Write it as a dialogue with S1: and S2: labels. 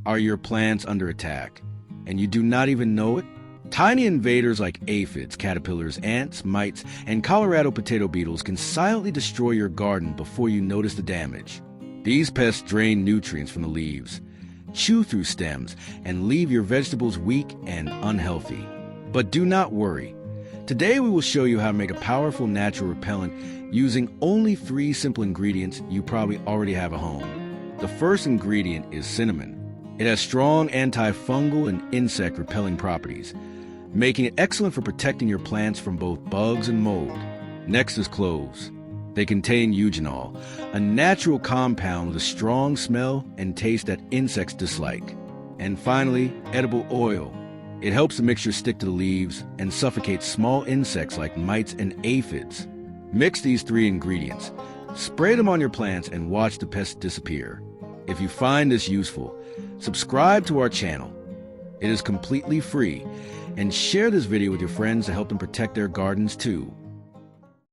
S1: Are your plants under attack, and you do not even know it? Tiny invaders like aphids, caterpillars, ants, mites, and Colorado potato beetles can silently destroy your garden before you notice the damage. These pests drain nutrients from the leaves, chew through stems, and leave your vegetables weak and unhealthy. But do not worry. Today we will show you how to make a powerful natural repellent using only 3 simple ingredients you probably already have at home. The first ingredient is cinnamon. It has strong antifungal and insect repelling properties, making it excellent for protecting your plants from both bugs and mold. Next is cloves. They contain eugenol, a natural compound with a strong smell and taste that insects dislike. And finally, edible oil. It helps the mixture stick to the leaves and suffocates small insects like mites and aphids. Mix these 3 ingredients, spray them on your plants, and watch the pests disappear. If you find this useful, subscribe to our channel. It is completely free, and share this video with your friends to help them protect their gardens too.